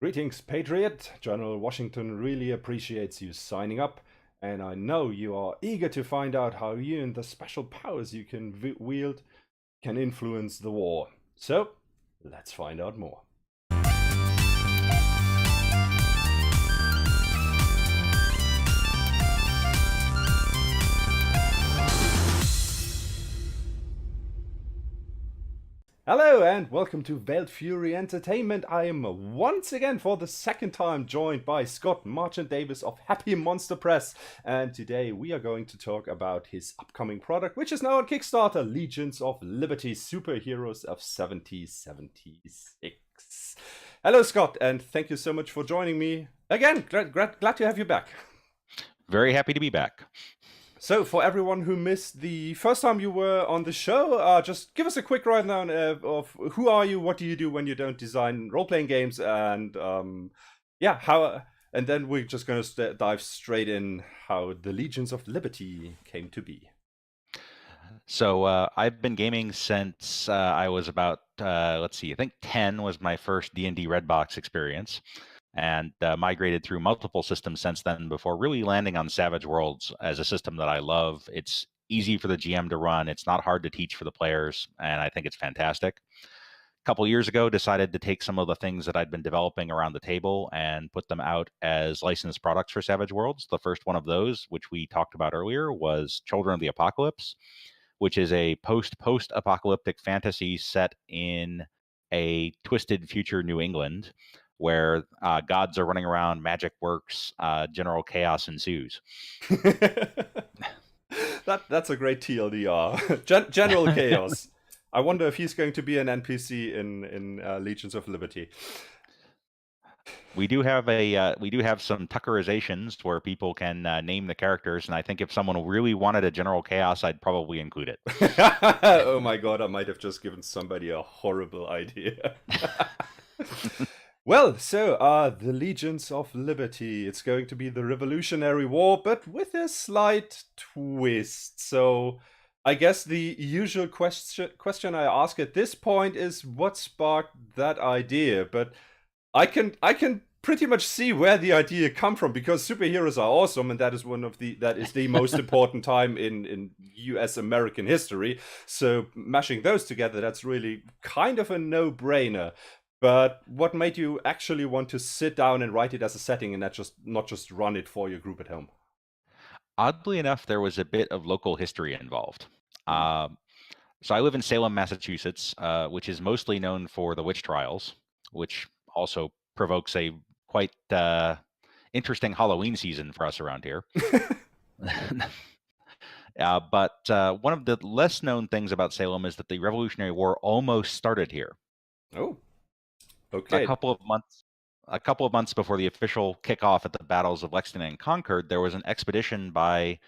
Greetings, Patriot. General Washington really appreciates you signing up, and I know you are eager to find out how you and the special powers you can wield can influence the war. So, let's find out more. Hello and welcome to Veiled Fury Entertainment. I am once again for the second time joined by Scott Marchand Davis of Happy Monster Press, and today we are going to talk about his upcoming product, which is now on Kickstarter, Legions of Liberty, Superheroes of 7076. Hello Scott, and thank you so much for joining me again. Glad to have you back. Very happy to be back. So, for everyone who missed the first time you were on the show, just give us a quick rundown of who are you, what do you do when you don't design role-playing games, and how. And then we're just going to dive straight in how the Legions of Liberty came to be. So I've been gaming since I was about, I think 10 was my first D&D Redbox experience, and migrated through multiple systems since then before really landing on Savage Worlds as a system that I love. It's easy for the GM to run. It's not hard to teach for the players, and I think it's fantastic. A couple years ago, decided to take some of the things that I'd been developing around the table and put them out as licensed products for Savage Worlds. The first one of those, which we talked about earlier, was Children of the Apocalypse, which is a post-apocalyptic fantasy set in a twisted future New England, where gods are running around, magic works, general chaos ensues. That's a great TLDR. General chaos. I wonder if he's going to be an NPC in Legions of Liberty. We do have some Tuckerizations where people can name the characters, and I think if someone really wanted a general chaos, I'd probably include it. Oh my god, I might have just given somebody a horrible idea. Well, so the Legions of Liberty. It's going to be the Revolutionary War, but with a slight twist. So I guess the usual question I ask at this point is what sparked that idea? But I can pretty much see where the idea come from, because superheroes are awesome, and that is the most important time in US American history. So mashing those together, that's really kind of a no-brainer. But what made you actually want to sit down and write it as a setting and not just run it for your group at home? Oddly enough, there was a bit of local history involved. So I live in Salem, Massachusetts, which is mostly known for the witch trials, which also provokes a quite interesting Halloween season for us around here. But one of the less known things about Salem is that the Revolutionary War almost started here. Oh, okay. A couple of months before the official kickoff at the battles of Lexington and Concord, there was an expedition by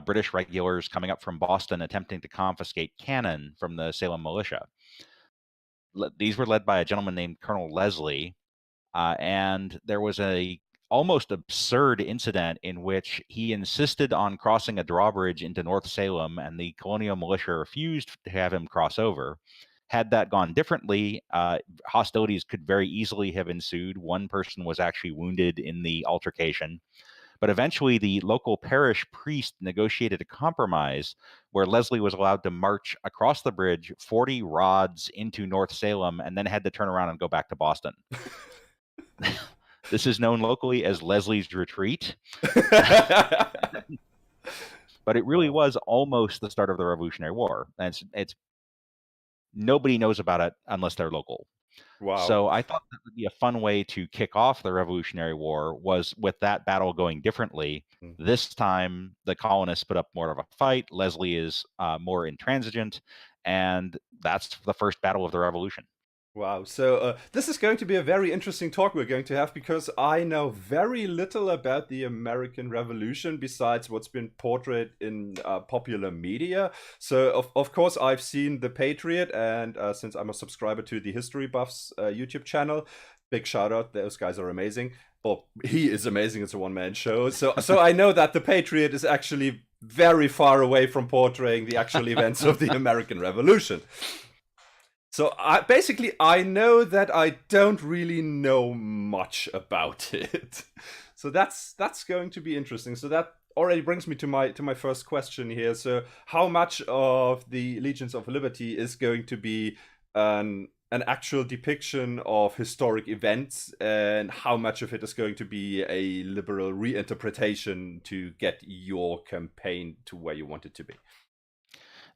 British regulars coming up from Boston attempting to confiscate cannon from the Salem militia. These were led by a gentleman named Colonel Leslie, and there was a almost absurd incident in which he insisted on crossing a drawbridge into North Salem, and the colonial militia refused to have him cross over. Had that gone differently, hostilities could very easily have ensued. One person was actually wounded in the altercation. But eventually, the local parish priest negotiated a compromise where Leslie was allowed to march across the bridge 40 rods into North Salem and then had to turn around and go back to Boston. This is known locally as Leslie's Retreat. But it really was almost the start of the Revolutionary War. And it's nobody knows about it unless they're local. Wow. So I thought that would be a fun way to kick off the Revolutionary War, was with that battle going differently. This time, the colonists put up more of a fight. Leslie is more intransigent, and that's the first battle of the Revolution. Wow. So this is going to be a very interesting talk we're going to have, because I know very little about the American Revolution besides what's been portrayed in popular media. So of course I've seen The Patriot, and since I'm a subscriber to the History Buffs YouTube channel, big shout out, those guys are amazing. Well, he is amazing, it's a one-man show. So I know that The Patriot is actually very far away from portraying the actual events of the American Revolution. So basically, I know that I don't really know much about it. So that's going to be interesting. So that already brings me to my first question here. So how much of the Legions of Liberty is going to be an actual depiction of historic events, and how much of it is going to be a liberal reinterpretation to get your campaign to where you want it to be?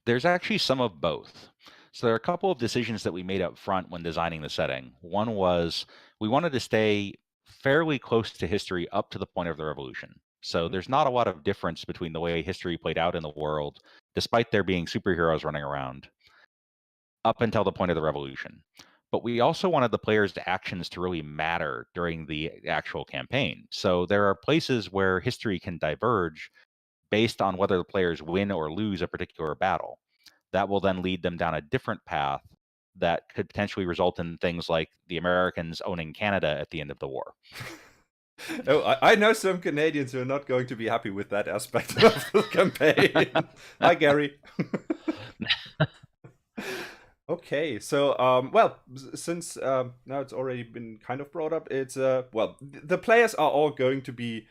There's actually some of both. So there are a couple of decisions that we made up front when designing the setting. One was we wanted to stay fairly close to history up to the point of the revolution. So Mhm. there's not a lot of difference between the way history played out in the world, despite there being superheroes running around, up until the point of the revolution. But we also wanted the players' actions to really matter during the actual campaign. So there are places where history can diverge based on whether the players win or lose a particular battle. That will then lead them down a different path that could potentially result in things like the Americans owning Canada at the end of the war. Oh, I know some Canadians who are not going to be happy with that aspect of the campaign. Hi, Gary. Okay, so well, since now it's already been kind of brought up, it's well, the players are all going to be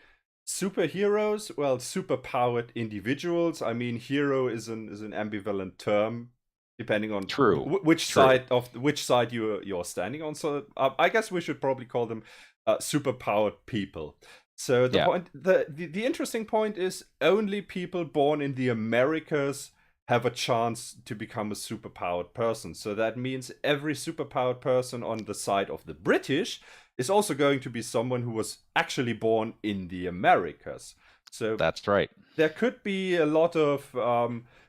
superheroes, well, superpowered individuals. I mean, hero is an ambivalent term depending on True, which side you're standing on. So I guess we should probably call them superpowered people. So yeah, the interesting point is only people born in the Americas have a chance to become a superpowered person. So that means every superpowered person on the side of the British is also going to be someone who was actually born in the Americas. So that's right. there could be a lot of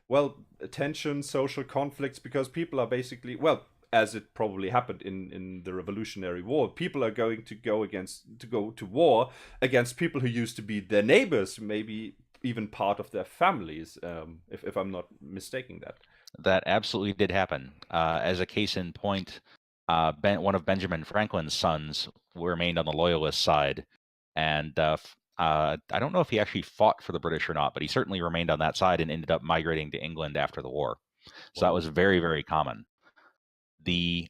well, tension, social conflicts, because people are basically, well, as it probably happened in the Revolutionary War, people are going to go to war against people who used to be their neighbors, maybe even part of their families, if I'm not mistaking that. That absolutely did happen. As a case in point, one of Benjamin Franklin's sons remained on the Loyalist side, and I don't know if he actually fought for the British or not, but he certainly remained on that side and ended up migrating to England after the war. So that Wow. was very, very common. The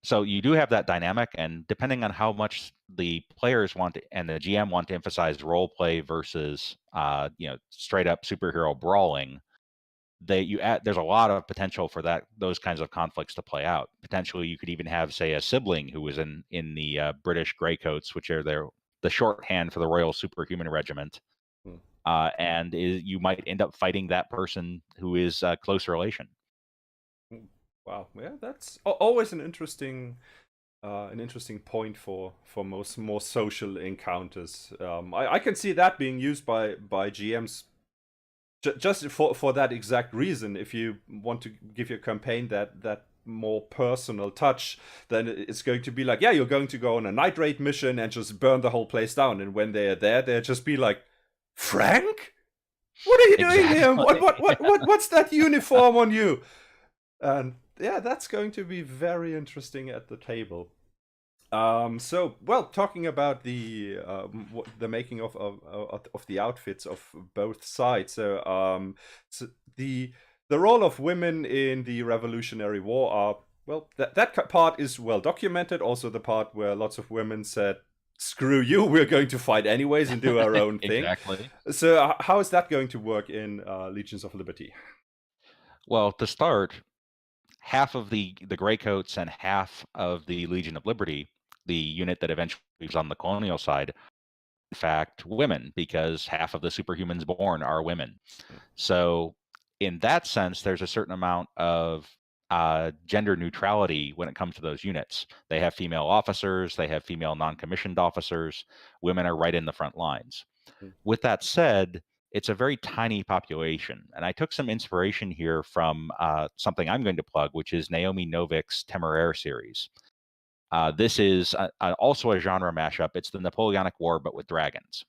So you do have that dynamic, and depending on how much the players want to, and the GM want to emphasize role play versus straight up superhero brawling, there's a lot of potential for those kinds of conflicts to play out. Potentially, you could even have, say, a sibling who was in the British Greycoats, which are the shorthand for the Royal Superhuman Regiment, Hmm. and you might end up fighting that person who is a close relation. Wow, yeah, that's always an interesting point for most more social encounters. I can see that being used by GMs just for that exact reason. If you want to give your campaign that more personal touch, then it's going to be like, yeah, you're going to go on a night raid mission and just burn the whole place down. And when they're there, they'll just be like, Frank, what are you doing here? Exactly. What's that uniform on you? And yeah, that's going to be very interesting at the table. So, well, talking about the making of the outfits of both sides. So the role of women in the Revolutionary War are, well, that part is well documented. Also, the part where lots of women said, "Screw you, we're going to fight anyways and do our own thing." Exactly. So, how is that going to work in Legions of Liberty? Well, to start, half of the Greycoats and half of the Legion of Liberty, the unit that eventually was on the colonial side, in fact, women, because half of the superhumans born are women. So, in that sense, there's a certain amount of gender neutrality when it comes to those units. They have female officers, they have female non-commissioned officers. Women are right in the front lines. With that said, it's a very tiny population, and I took some inspiration here from something I'm going to plug, which is Naomi Novik's Temeraire series. This is also a genre mashup. It's the Napoleonic War, but with dragons.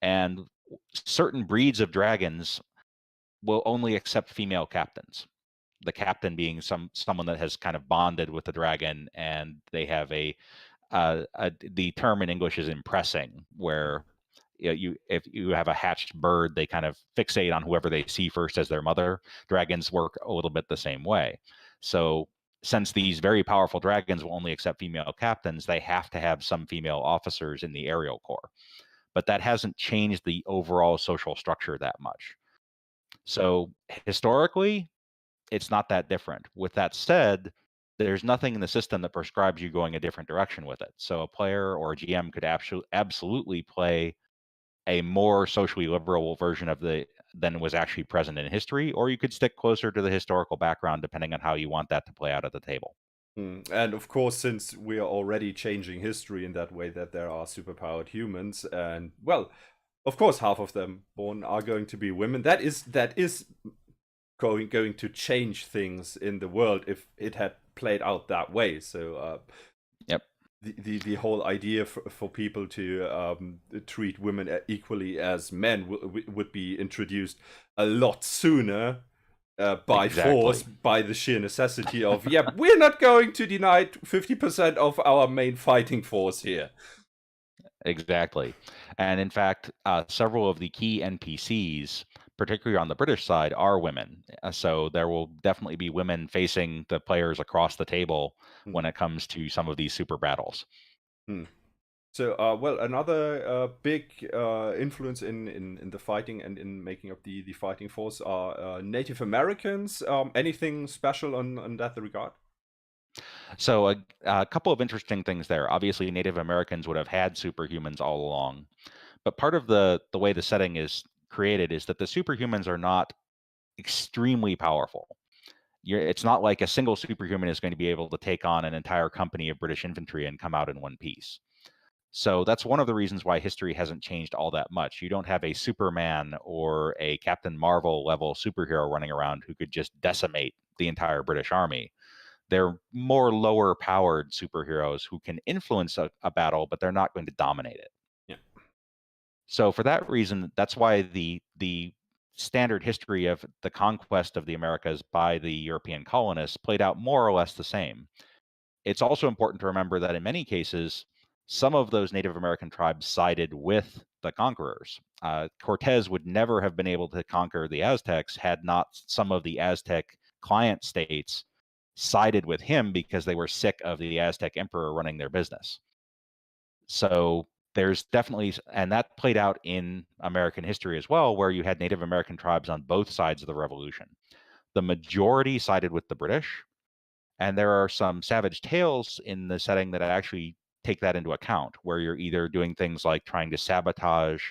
And certain breeds of dragons will only accept female captains. The captain being someone that has kind of bonded with the dragon, and they have the term in English is impressing, where if you have a hatched bird, they kind of fixate on whoever they see first as their mother. Dragons work a little bit the same way. So since these very powerful dragons will only accept female captains, they have to have some female officers in the aerial corps. But that hasn't changed the overall social structure that much. So historically, it's not that different. With that said, there's nothing in the system that prescribes you going a different direction with it. So a player or a GM could absolutely play a more socially liberal version of than was actually present in history, or you could stick closer to the historical background depending on how you want that to play out at the table. And of course, since we are already changing history in that way that there are superpowered humans, and well, of course, half of them born are going to be women. That is going to change things in the world if it had played out that way. So, yep. The whole idea for people to treat women equally as men would be introduced a lot sooner. By force, by the sheer necessity of, we're not going to deny 50% of our main fighting force here. Exactly. And in fact, several of the key NPCs, particularly on the British side, are women. So there will definitely be women facing the players across the table when it comes to some of these super battles. So, well, another big influence in the fighting and in making up the fighting force are Native Americans. Anything special on that regard? So a couple of interesting things there. Obviously, Native Americans would have had superhumans all along, but part of the way the setting is created is that the superhumans are not extremely powerful. It's not like a single superhuman is going to be able to take on an entire company of British infantry and come out in one piece. So that's one of the reasons why history hasn't changed all that much. You don't have a Superman or a Captain Marvel level superhero running around who could just decimate the entire British army. They're more lower powered superheroes who can influence a battle, but they're not going to dominate it. Yeah. So for that reason, that's why the standard history of the conquest of the Americas by the European colonists played out more or less the same. It's also important to remember that in many cases, some of those Native American tribes sided with the conquerors. Cortez would never have been able to conquer the Aztecs had not some of the Aztec client states sided with him because they were sick of the Aztec emperor running their business. So there's definitely, and that played out in American history as well, where you had Native American tribes on both sides of the revolution. The majority sided with the British, and there are some savage tales in the setting that actually take that into account, where you're either doing things like trying to sabotage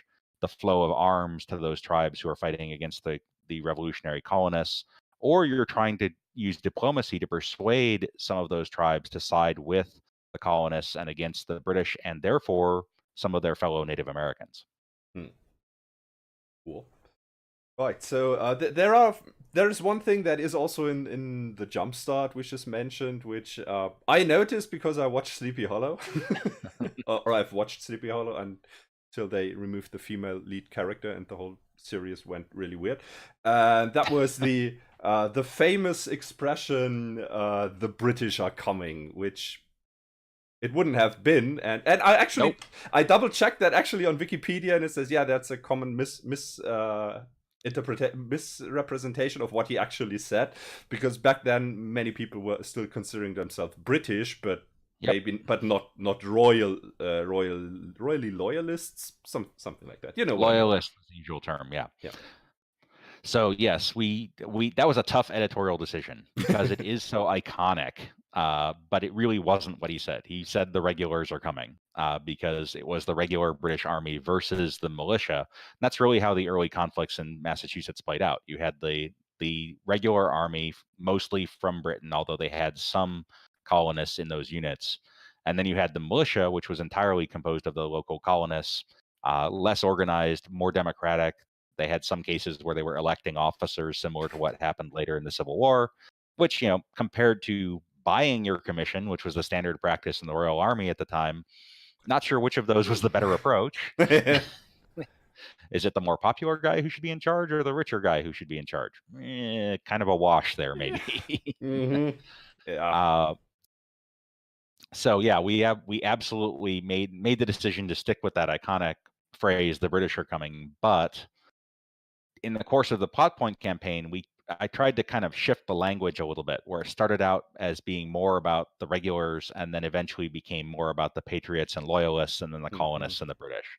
the flow of arms to those tribes who are fighting against the revolutionary colonists, or you're trying to use diplomacy to persuade some of those tribes to side with the colonists and against the British, and therefore some of their fellow Native Americans. Cool. Right, so there is one thing that is also in the Jumpstart we just mentioned, which I noticed because I watched Sleepy Hollow, or I've watched Sleepy Hollow until they removed the female lead character and the whole series went really weird. And that was the famous expression, "the British are coming," which it wouldn't have been, and I actually I double checked that actually on Wikipedia, and it says that's a common misrepresentation of what he actually said, because back then many people were still considering themselves British, but maybe not royally loyalists, something like that. You know, loyalist is the usual term. Yeah. So yes, we that was a tough editorial decision because it is so iconic. But it really wasn't what he said. He said the regulars are coming because it was the regular British army versus the militia. And that's really how the early conflicts in Massachusetts played out. You had the regular army, mostly from Britain, although they had some colonists in those units. And then you had the militia, which was entirely composed of the local colonists, less organized, more democratic. They had some cases where they were electing officers, similar to what happened later in the Civil War, which, compared to buying your commission, which was the standard practice in the Royal Army at the time, not sure which of those was the better approach. Is it the more popular guy who should be in charge or the richer guy who should be in charge? Kind of a wash there, maybe. Yeah. So yeah, we absolutely made the decision to stick with that iconic phrase, "The British are coming," but in the course of the plot point campaign, I tried to kind of shift the language a little bit, where it started out as being more about the regulars and then eventually became more about the patriots and loyalists and then the Mhm. colonists and the British.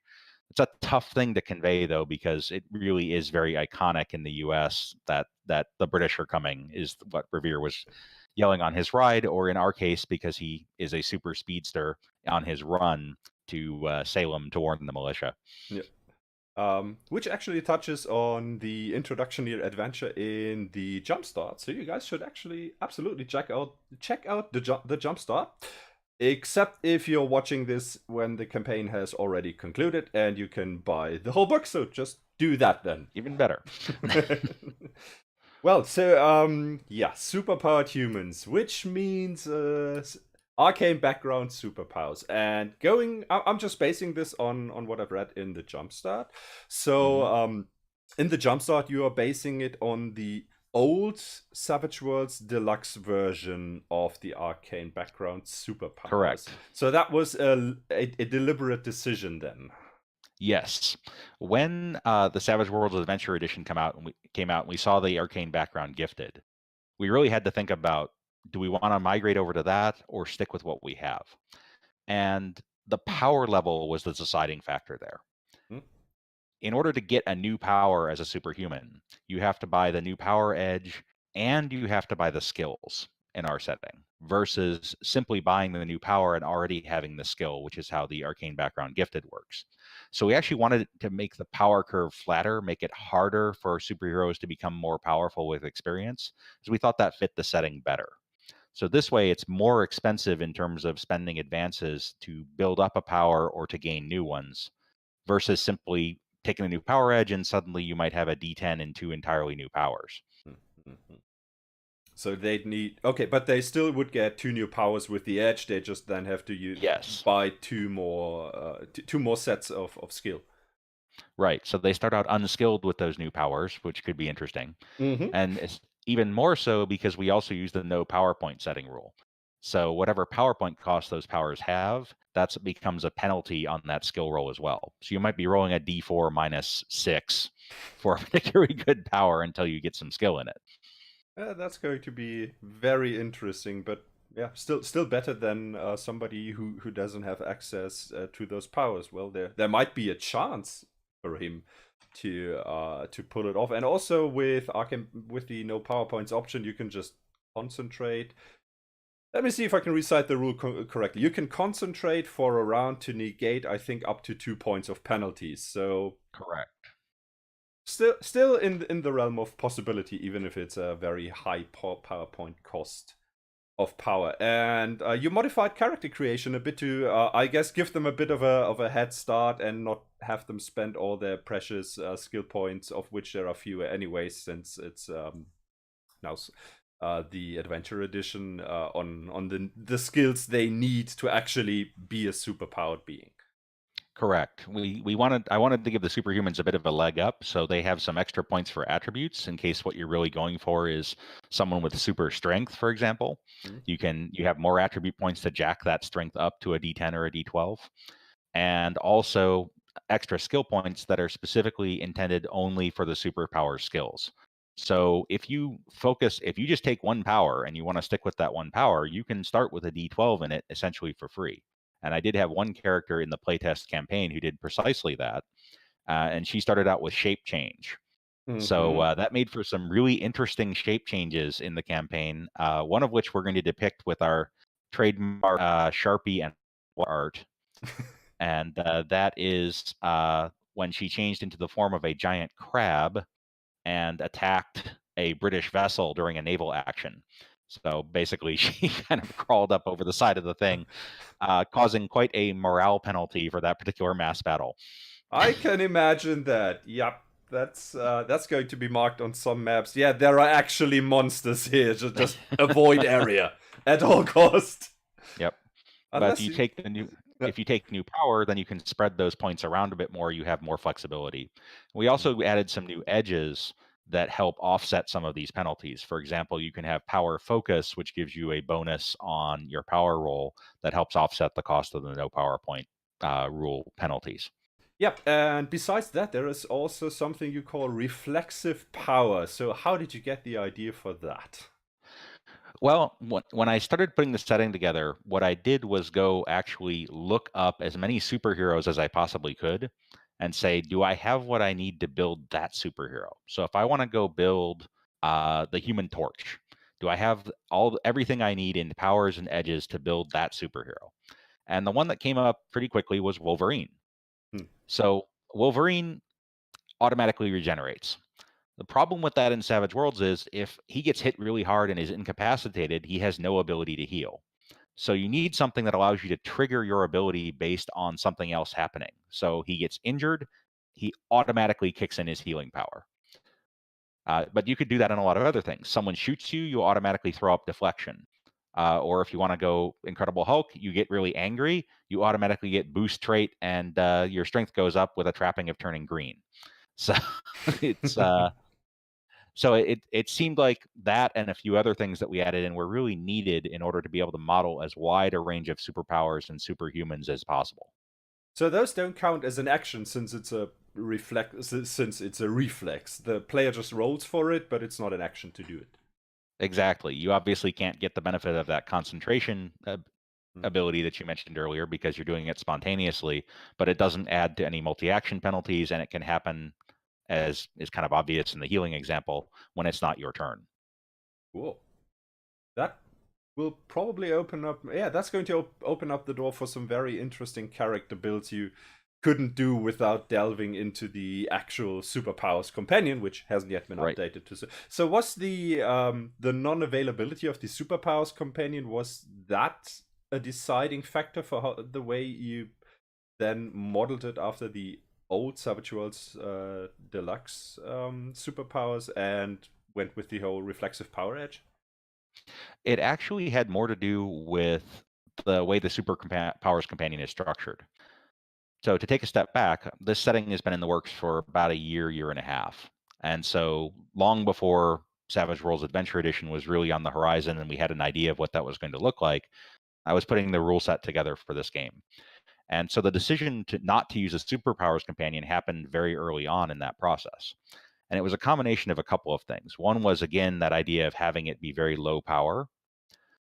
It's a tough thing to convey though, because it really is very iconic in the US that the British are coming is what Revere was yelling on his ride, or in our case, because he is a super speedster on his run to Salem to warn the militia. Yeah. Which actually touches on the introductory adventure in the Jumpstart. So you guys should actually absolutely check out the Jumpstart. Except if you're watching this when the campaign has already concluded and you can buy the whole book. So just do that then. Even better. Well, so yeah, superpowered humans, which means arcane background superpowers. And I'm just basing this on what I've read in the Jumpstart. So in the Jumpstart, you are basing it on the old Savage Worlds deluxe version of the arcane background superpowers. Correct. So that was a deliberate decision then. Yes. When the Savage Worlds Adventure Edition came out and we saw the arcane background gifted, we really had to think about, do we want to migrate over to that or stick with what we have? And the power level was the deciding factor there. In order to get a new power as a superhuman, you have to buy the new power edge and you have to buy the skills in our setting, versus simply buying the new power and already having the skill, which is how the arcane background gifted works. So we actually wanted to make the power curve flatter, make it harder for superheroes to become more powerful with experience, because we thought that fit the setting better. So this way, it's more expensive in terms of spending advances to build up a power or to gain new ones, versus simply taking a new power edge and suddenly you might have a D10 and 2 entirely new powers. So they'd need but they still would get 2 new powers with the edge. They just then have to buy 2 more sets of skill. Right. So they start out unskilled with those new powers, which could be interesting. And it's even more so because we also use the no PowerPoint setting rule. So whatever PowerPoint cost those powers have, that becomes a penalty on that skill roll as well. So you might be rolling a D4 minus 6 for a particularly good power until you get some skill in it. That's going to be very interesting, but yeah, still better than somebody who doesn't have access to those powers. Well, there might be a chance for him to pull it off, and also with the no PowerPoints option, you can just concentrate. Let me see if I can recite the rule correctly. You can concentrate for a round to negate, I think, up to 2 points of penalties. So correct. Still in the realm of possibility, even if it's a very high PowerPoint cost of power. And you modified character creation a bit to, I guess, give them a bit of a head start and not have them spend all their precious skill points, of which there are fewer anyways, since it's now the Adventure Edition on the skills they need to actually be a superpowered being. Correct. I wanted to give the superhumans a bit of a leg up, so they have some extra points for attributes in case what you're really going for is someone with super strength, for example. You have more attribute points to jack that strength up to a D10 or a D12, and also extra skill points that are specifically intended only for the superpower skills. So if you just take one power and you want to stick with that one power, you can start with a D12 in it essentially for free. And I did have one character in the playtest campaign who did precisely that. And she started out with shape change. So that made for some really interesting shape changes in the campaign, one of which we're going to depict with our trademark Sharpie and art. And that is when she changed into the form of a giant crab and attacked a British vessel during a naval action. So basically, she kind of crawled up over the side of the thing, causing quite a morale penalty for that particular mass battle. I can imagine that. Yep, that's going to be marked on some maps. Yeah, there are actually monsters here. Just avoid area at all cost. Yep. But if you take new power, then you can spread those points around a bit more. You have more flexibility. We also added some new edges that help offset some of these penalties. For example, you can have power focus, which gives you a bonus on your power roll that helps offset the cost of the no PowerPoint rule penalties. Yep, and besides that, there is also something you call reflexive power. So how did you get the idea for that? Well, when I started putting the setting together, what I did was go actually look up as many superheroes as I possibly could and say, do I have what I need to build that superhero? So if I want to go build the Human Torch, do I have everything I need in powers and edges to build that superhero? And the one that came up pretty quickly was Wolverine. Hmm. So Wolverine automatically regenerates. The problem with that in Savage Worlds is if he gets hit really hard and is incapacitated, he has no ability to heal. So you need something that allows you to trigger your ability based on something else happening. So he gets injured, he automatically kicks in his healing power. But you could do that in a lot of other things. Someone shoots you, you automatically throw up deflection. Or if you want to go Incredible Hulk, you get really angry, you automatically get boost trait, and your strength goes up with a trapping of turning green. So it's so it seemed like that and a few other things that we added in were really needed in order to be able to model as wide a range of superpowers and superhumans as possible. So those don't count as an action since it's a since it's a reflex. The player just rolls for it, but it's not an action to do it. Exactly. You obviously can't get the benefit of that concentration Hmm. ability that you mentioned earlier because you're doing it spontaneously, but it doesn't add to any multi-action penalties, and it can happen, as is kind of obvious in the healing example, when it's not your turn. Cool. That will probably open up. Yeah, that's going to open up the door for some very interesting character builds you couldn't do without delving into the actual Superpowers companion, which hasn't yet been Right. updated to. So was the non-availability of the Superpowers companion, was that a deciding factor for the way you then modeled it after the old Savage Worlds Deluxe Superpowers and went with the whole reflexive power edge? It actually had more to do with the way the Powers companion is structured. So to take a step back, this setting has been in the works for about a year and a half. And so long before Savage Worlds Adventure Edition was really on the horizon and we had an idea of what that was going to look like, I was putting the rule set together for this game. And so the decision to not to use a superpowers companion happened very early on in that process. And it was a combination of a couple of things. One was, again, that idea of having it be very low power.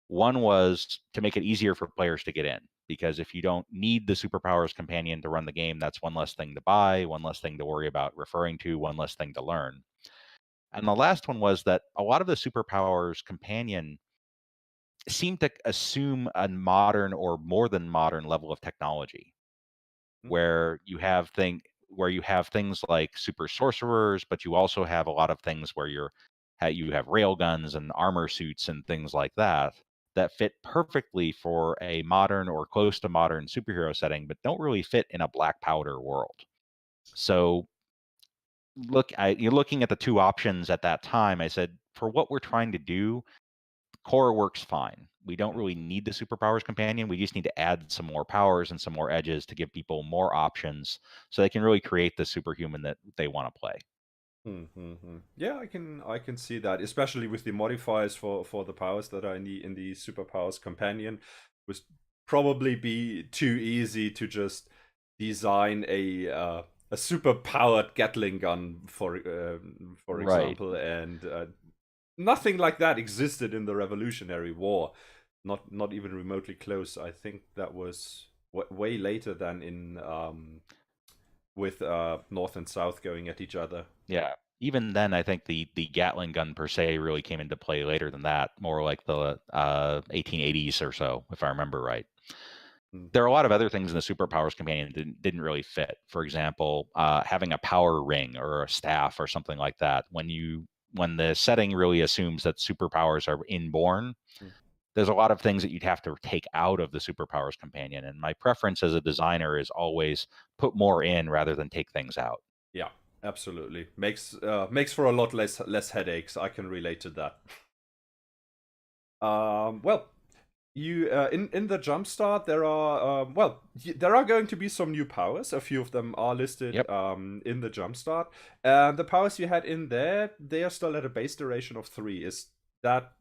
One was to make it easier for players to get in, because if you don't need the superpowers companion to run the game, that's one less thing to buy, one less thing to worry about referring to, one less thing to learn. And the last one was that a lot of the superpowers companion seemed to assume a modern or more than modern level of technology, Hmm. where you have things like super sorcerers, but you also have a lot of things where you have rail guns and armor suits and things like that that fit perfectly for a modern or close to modern superhero setting, but don't really fit in a black powder world. So you're looking at the two options at that time. I said, for what we're trying to do, core works fine. We don't really need the superpowers companion. We just need to add some more powers and some more edges to give people more options so they can really create the superhuman that they want to play. Mm-hmm. Yeah, I can see that, especially with the modifiers for the powers that are in the superpowers companion, would probably be too easy to just design a super powered Gatling gun for Right. example, and nothing like that existed in the Revolutionary War, not even remotely close. I think that was way later than in with North and South going at each other. Yeah. Even then, I think the Gatling gun per se really came into play later than that, more like the 1880s or so, if I remember right. There are a lot of other things in the superpowers companion that didn't really fit. For example, having a power ring or a staff or something like that. When the setting really assumes that superpowers are inborn, Mm. there's a lot of things that you'd have to take out of the superpowers companion. And my preference as a designer is always put more in rather than take things out. Yeah, absolutely. Makes for a lot less headaches. I can relate to that. Well, you in the jumpstart there are there are going to be some new powers. A few of them are listed Yep. in the jumpstart, and the powers you had in there, they are still at a base duration of 3. That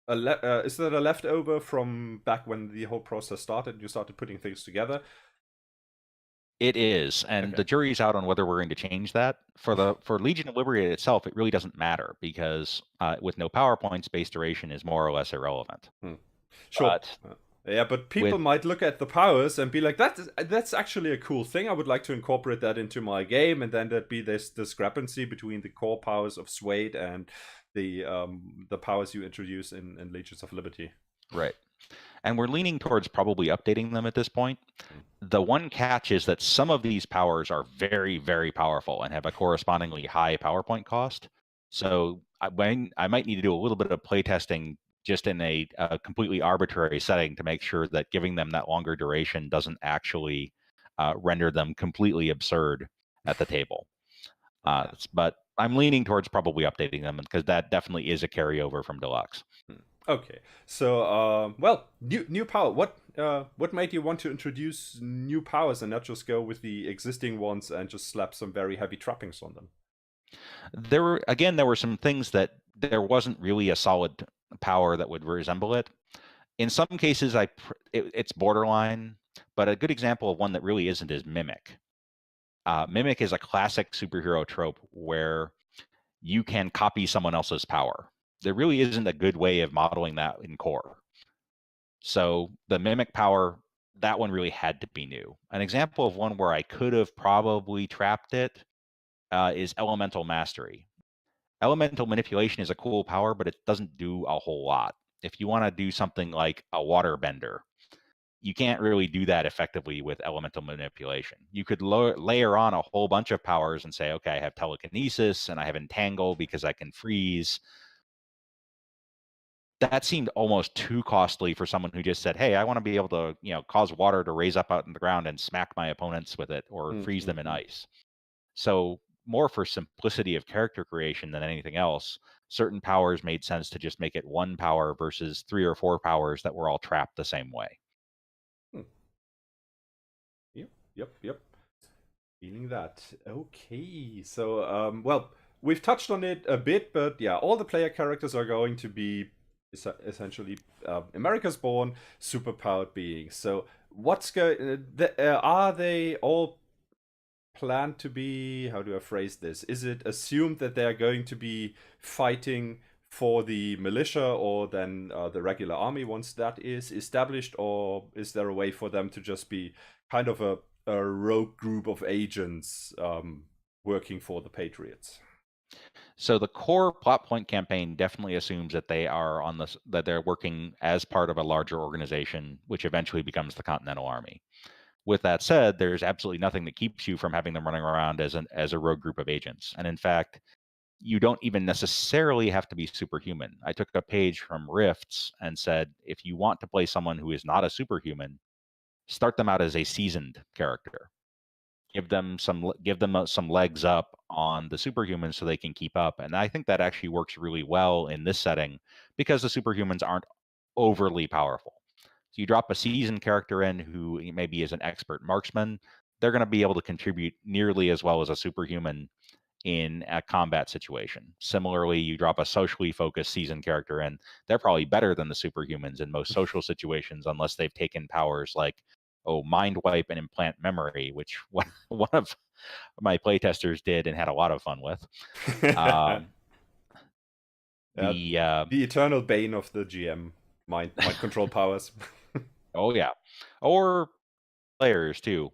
is that a leftover from back when the whole process started? You started putting things together. It is, and Okay. the jury's out on whether we're going to change that. For Legion of Liberty itself, it really doesn't matter because with no PowerPoint, space duration is more or less irrelevant. Hmm. Sure. But Yeah, but people with might look at the powers and be like, that's actually a cool thing. I would like to incorporate that into my game, and then there'd be this discrepancy between the core powers of Suede and the powers you introduce in Legions of Liberty. right, and we're leaning towards probably updating them at this point. Hmm. The one catch is that some of these powers are very, very powerful and have a correspondingly high PowerPoint cost. So I might need to do a little bit of playtesting just in a completely arbitrary setting to make sure that giving them that longer duration doesn't actually render them completely absurd at the table. Yeah. But I'm leaning towards probably updating them because that definitely is a carryover from Deluxe. Okay, so well, new power. What made you want to introduce new powers and not just go with the existing ones and just slap some very heavy trappings on them? There were some things that there wasn't really a solid power that would resemble it. In some cases, it's borderline, but a good example of one that really isn't is Mimic. Mimic is a classic superhero trope where you can copy someone else's power. There really isn't a good way of modeling that in core. So the Mimic power, that one really had to be new. An example of one where I could have probably trapped it is Elemental Mastery. Elemental manipulation is a cool power, but it doesn't do a whole lot. If you want to do something like a water bender, you can't really do that effectively with elemental manipulation. You could layer on a whole bunch of powers and say, okay, I have telekinesis and I have entangle because I can freeze. That seemed almost too costly for someone who just said, hey, I want to be able to, cause water to raise up out in the ground and smack my opponents with it or freeze them in Mm-hmm. ice. So more for simplicity of character creation than anything else, certain powers made sense to just make it one power versus 3 or 4 powers that were all trapped the same way. Yep, yep. Feeling that. Okay, so well, we've touched on it a bit, but yeah, all the player characters are going to be essentially America's born superpowered beings. So what's going? Are they all planned to be? How do I phrase this? Is it assumed that they are going to be fighting for the militia or then the regular army once that is established, or is there a way for them to just be kind of a rogue group of agents working for the Patriots? So the core plot point campaign definitely assumes that they are that they're working as part of a larger organization, which eventually becomes the Continental Army. With that said, there's absolutely nothing that keeps you from having them running around as a rogue group of agents. And in fact, you don't even necessarily have to be superhuman. I took a page from Rifts and said, if you want to play someone who is not a superhuman, start them out as a seasoned character. Give them some legs up on the superhumans so they can keep up. And I think that actually works really well in this setting because the superhumans aren't overly powerful. So you drop a seasoned character in who maybe is an expert marksman, they're going to be able to contribute nearly as well as a superhuman in a combat situation. Similarly, you drop a socially focused seasoned character in, they're probably better than the superhumans in most social situations, unless they've taken powers like, mind wipe and implant memory, which one of my playtesters did and had a lot of fun with. Um, Yeah, the the eternal bane of the GM, mind control powers. oh yeah, or players too.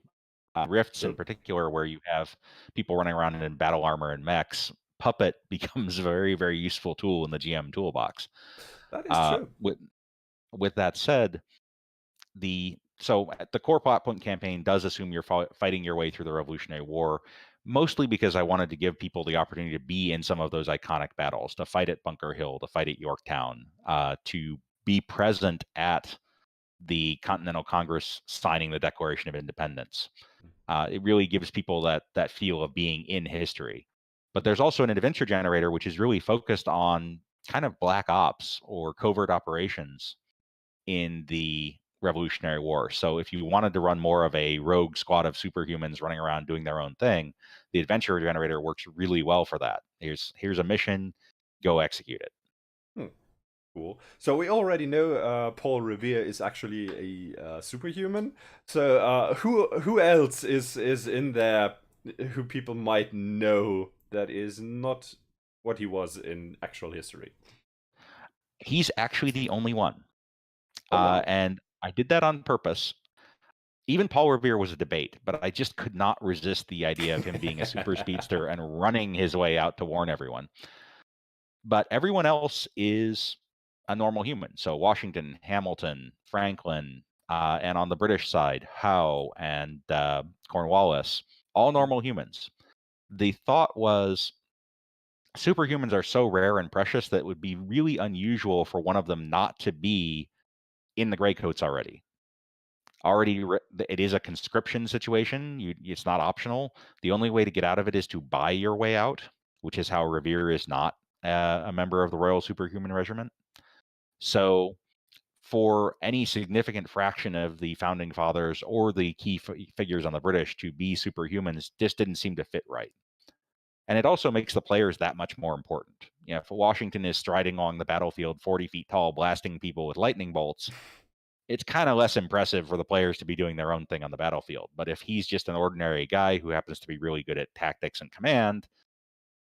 Rifts in True. particular, where you have people running around in battle armor and mechs, Puppet becomes a very, very useful tool in the GM toolbox. That is Uh, true. with with that said, the core plot point campaign does assume you're fighting your way through the Revolutionary War, mostly because I wanted to give people the opportunity to be in some of those iconic battles, to fight at Bunker Hill, to fight at Yorktown, to be present at the Continental Congress signing the Declaration of Independence. It really gives people that feel of being in history. But there's also an adventure generator which is really focused on kind of black ops or covert operations in the Revolutionary War. So if you wanted to run more of a rogue squad of superhumans running around doing their own thing, the adventure generator works really well for that. Here's a mission, go execute it. Hmm. Cool. So we already know Paul Revere is actually a superhuman. So who else is in there who people might know that is not what he was in actual history? He's actually the only one. Oh wow. And I did that on purpose. Even Paul Revere was a debate, but I just could not resist the idea of him being a super speedster and running his way out to warn everyone. But everyone else is a normal human. So Washington, Hamilton, Franklin, and on the British side, Howe and Cornwallis, all normal humans. The thought was superhumans are so rare and precious that it would be really unusual for one of them not to be in the gray coats already. It is a conscription situation. It's not optional. The only way to get out of it is to buy your way out, which is how Revere is not a member of the Royal Superhuman Regiment. So for any significant fraction of the founding fathers or the key figures on the British to be superhumans just didn't seem to fit right. And it also makes the players that much more important. You know, if Washington is striding along the battlefield 40 feet tall, blasting people with lightning bolts, it's kind of less impressive for the players to be doing their own thing on the battlefield. But if he's just an ordinary guy who happens to be really good at tactics and command,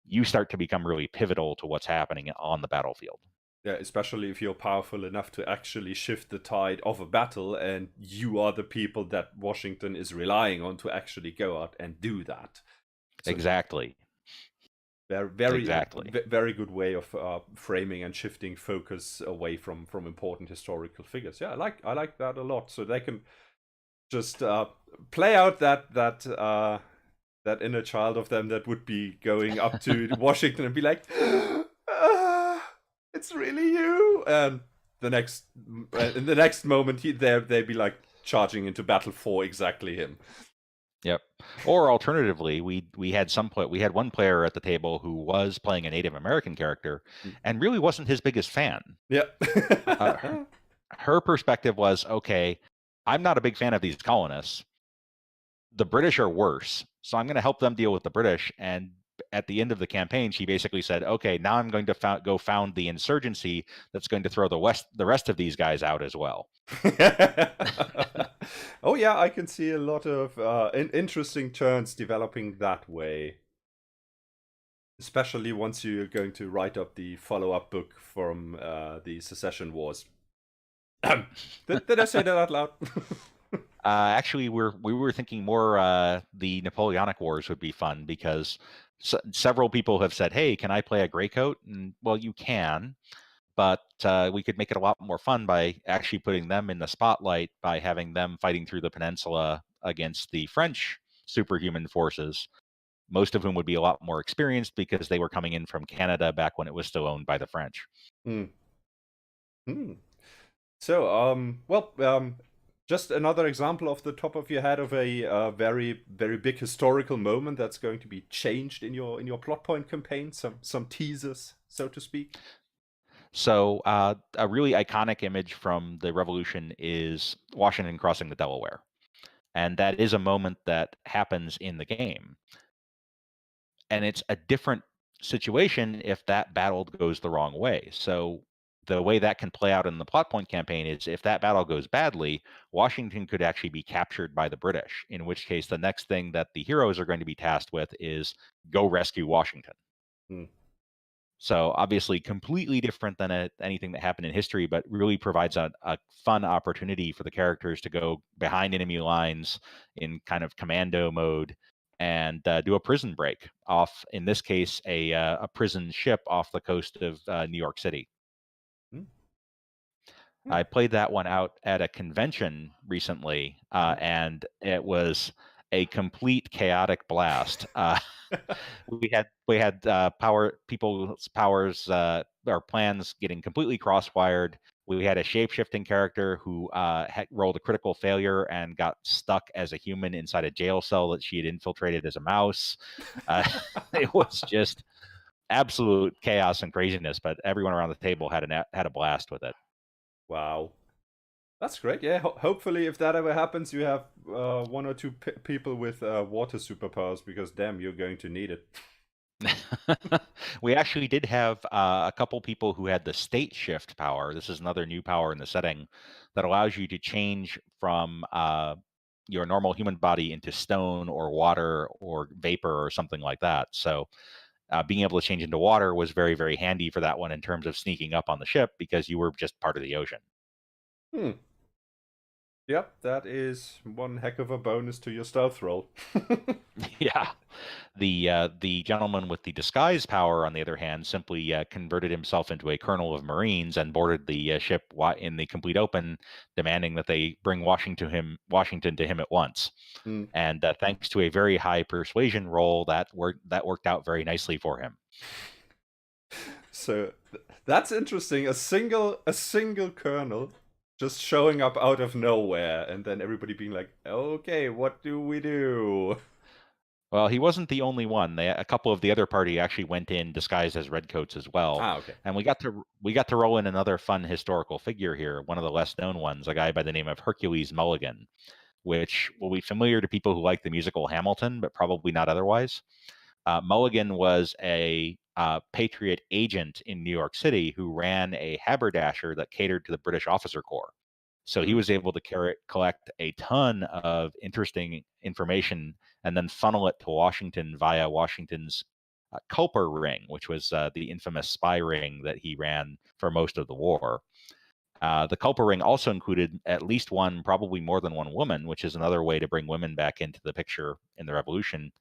you start to become really pivotal to what's happening on the battlefield. Yeah, especially if you're powerful enough to actually shift the tide of a battle, and you are the people that Washington is relying on to actually go out and do that. So Exactly. very good way of framing and shifting focus away from important historical figures. Yeah, I like that a lot. So they can just play out that inner child of them that would be going up to Washington and be like, "It's really you," and in the next moment, they'd be like charging into battle for exactly him. Yep. Or alternatively, we had one player at the table who was playing a Native American character and really wasn't his biggest fan. Yeah. Her perspective was, okay, I'm not a big fan of these colonists. The British are worse, so I'm going to help them deal with the British. And at the end of the campaign, she basically said, okay, now I'm going to go found the insurgency that's going to throw the rest of these guys out as well. Oh yeah, I can see a lot of interesting turns developing that way. Especially once you're going to write up the follow-up book from the Secession Wars. Did I say that out loud? Actually, we were thinking more the Napoleonic Wars would be fun because several people have said, "Hey, can I play a graycoat?" And well, you can, but we could make it a lot more fun by actually putting them in the spotlight by having them fighting through the peninsula against the French superhuman forces, most of whom would be a lot more experienced because they were coming in from Canada back when it was still owned by the French. So, just another example off the top of your head of a very very big historical moment that's going to be changed in your plot point campaign. Some teasers, so to speak. So a really iconic image from the Revolution is Washington crossing the Delaware. And that is a moment that happens in the game. And it's a different situation if that battle goes the wrong way. So the way that can play out in the plot point campaign is if that battle goes badly, Washington could actually be captured by the British, in which case the next thing that the heroes are going to be tasked with is go rescue Washington. So obviously completely different than anything that happened in history, but really provides a fun opportunity for the characters to go behind enemy lines in kind of commando mode and do a prison break off, in this case, a prison ship off the coast of New York City. I played that one out at a convention recently, and it was a complete chaotic blast. We had people's powers or plans getting completely crosswired. We had a shape-shifting character who rolled a critical failure and got stuck as a human inside a jail cell that she had infiltrated as a mouse. It was just absolute chaos and craziness, but everyone around the table had a blast with it. Wow. That's great. Yeah, hopefully if that ever happens, you have one or two people with water superpowers, because damn, you're going to need it. We actually did have a couple people who had the state shift power. This is another new power in the setting that allows you to change from your normal human body into stone or water or vapor or something like that. So being able to change into water was very, very handy for that one in terms of sneaking up on the ship because you were just part of the ocean. Hmm. Yep, that is one heck of a bonus to your stealth roll. Yeah. The gentleman with the disguise power, on the other hand, simply converted himself into a colonel of Marines and boarded the ship in the complete open, demanding that they bring Washington to him at once. Hmm. And thanks to a very high persuasion roll, that worked out very nicely for him. So that's interesting. A single colonel just showing up out of nowhere, and then everybody being like, "Okay, what do we do?" Well, he wasn't the only one. A couple of the other party actually went in disguised as redcoats as well, Ah, okay. and we got to roll in another fun historical figure here. One of the less known ones, a guy by the name of Hercules Mulligan, which will be familiar to people who like the musical Hamilton, but probably not otherwise. Mulligan was a Patriot agent in New York City who ran a haberdasher that catered to the British officer corps. So he Hmm. was able to collect a ton of interesting information and then funnel it to Washington via Washington's Culper ring, which was the infamous spy ring that he ran for most of the war. The Culper ring also included at least one, probably more than one woman, which is another way to bring women back into the picture in the Revolution.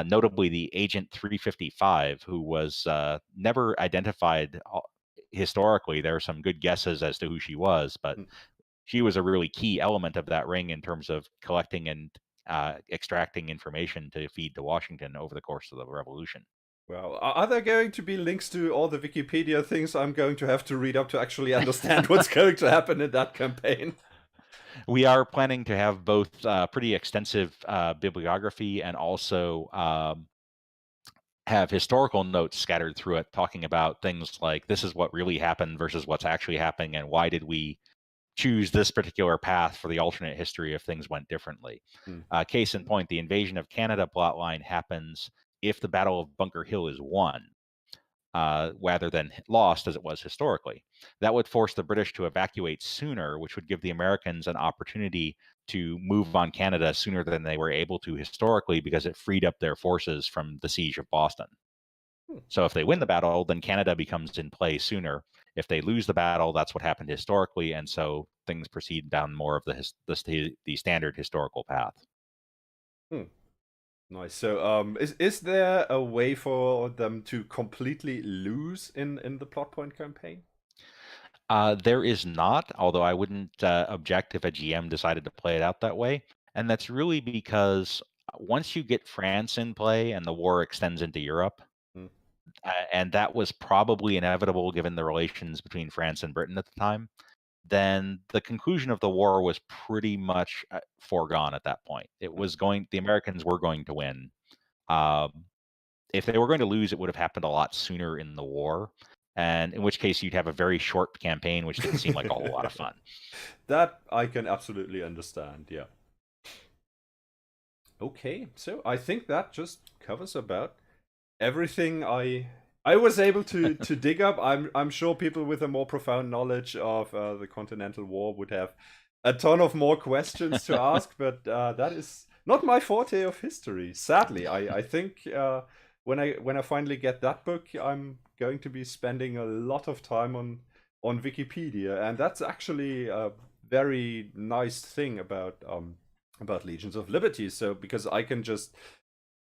Notably, the Agent 355, who was never identified historically. There are some good guesses as to who she was, but Hmm. she was a really key element of that ring in terms of collecting and extracting information to feed to Washington over the course of the Revolution. Well, are there going to be links to all the Wikipedia things I'm going to have to read up to actually understand what's going to happen in that campaign? We are planning to have both pretty extensive bibliography and also have historical notes scattered through it talking about things like this is what really happened versus what's actually happening and why did we choose this particular path for the alternate history if things went differently. Hmm. Case in point, the invasion of Canada plotline happens if the Battle of Bunker Hill is won, rather than lost as it was historically. That would force the British to evacuate sooner, which would give the Americans an opportunity to move on Canada sooner than they were able to historically because it freed up their forces from the siege of Boston. Hmm. So if they win the battle, then Canada becomes in play sooner. If they lose the battle, that's what happened historically, and so things proceed down more of the standard historical path. Hmm. Nice. So, is there a way for them to completely lose in the plot point campaign? There is not, although I wouldn't object if a GM decided to play it out that way, and that's really because once you get France in play and the war extends into Europe, Hmm. and that was probably inevitable given the relations between France and Britain at the time, then the conclusion of the war was pretty much foregone at that point. The Americans were going to win. Um, if they were going to lose, it would have happened a lot sooner in the war, and in which case you'd have a very short campaign, which didn't seem like a whole lot of fun. That I can absolutely understand. Yeah. Okay, so I think that just covers about everything I was able to dig up. I'm sure people with a more profound knowledge of the Continental War would have a ton of more questions to ask, but that is not my forte of history. Sadly, I think when I finally get that book, I'm going to be spending a lot of time on Wikipedia, and that's actually a very nice thing about Legions of Liberty. So because I can just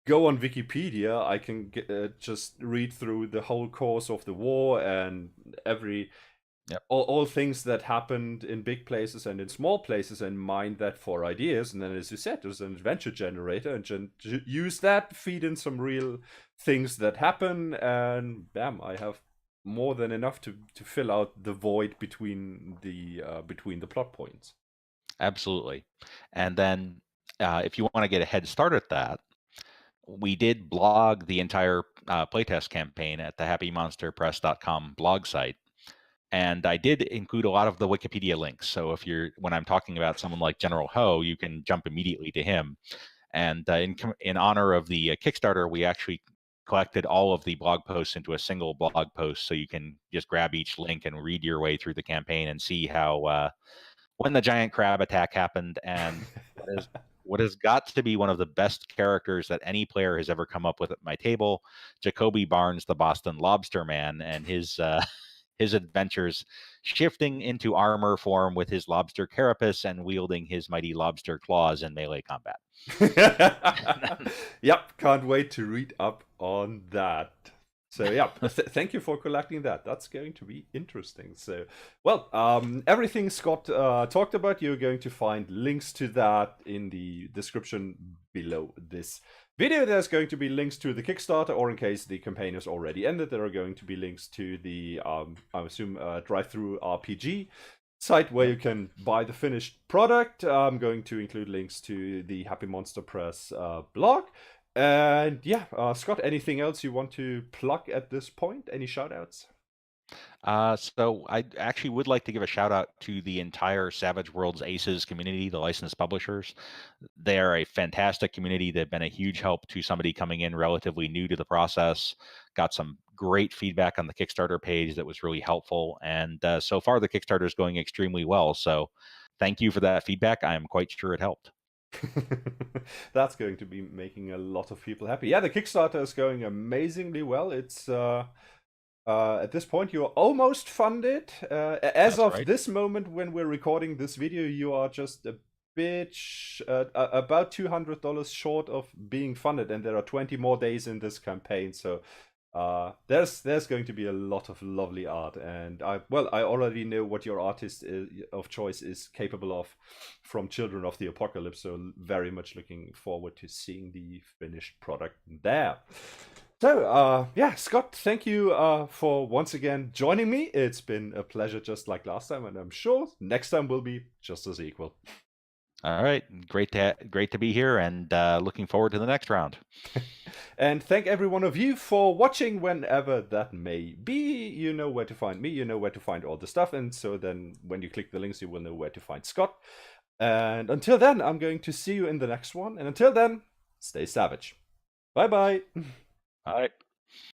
go on Wikipedia, I can just read through the whole course of the war and Yep. all things that happened in big places and in small places and mine that for ideas. And then, as you said, there's an adventure generator and use that, feed in some real things that happen, and bam, I have more than enough to fill out the void between the plot points. Absolutely. And then, if you want to get a head start at that, we did blog the entire playtest campaign at the happymonsterpress.com blog site. And I did include a lot of the Wikipedia links. So when I'm talking about someone like General Ho, you can jump immediately to him. And in honor of the Kickstarter, we actually collected all of the blog posts into a single blog post, so you can just grab each link and read your way through the campaign and see how when the giant crab attack happened, and what has got to be one of the best characters that any player has ever come up with at my table, Jacoby Barnes, the Boston Lobster Man, and his his adventures shifting into armor form with his lobster carapace and wielding his mighty lobster claws in melee combat. Yep, can't wait to read up on that. So yeah, thank you for collecting that. That's going to be interesting. So, well, everything Scott talked about, you're going to find links to that in the description below this video. There's going to be links to the Kickstarter, or in case the campaign has already ended, there are going to be links to the, I assume, Drive-Thru RPG site where you can buy the finished product. I'm going to include links to the Happy Monster Press blog. And yeah, Scott, anything else you want to plug at this point? Any shout-outs? So I actually would like to give a shout out to the entire Savage Worlds Aces community, the licensed publishers. They are a fantastic community. They've been a huge help to somebody coming in relatively new to the process. Got some great feedback on the Kickstarter page that was really helpful. And so far, the Kickstarter is going extremely well. So thank you for that feedback. I am quite sure it helped. That's going to be making a lot of people happy. Yeah, the Kickstarter is going amazingly well. It's at this point you're almost funded. As That's of right. this moment, when we're recording this video, you are just a bit about $200 short of being funded, and there are 20 more days in this campaign. So there's going to be a lot of lovely art, and I already know what your artist of choice is capable of from Children of the Apocalypse, so very much looking forward to seeing the finished product there. So yeah, Scott, thank you for once again joining me. It's been a pleasure, just like last time, and I'm sure next time will be just as equal. All right. Great to be here, and looking forward to the next round. And thank every one of you for watching whenever that may be. You know where to find me, you know where to find all the stuff, and so then when you click the links, you will know where to find Scott. And until then, I'm going to see you in the next one. And until then, stay savage. Bye-bye. All right.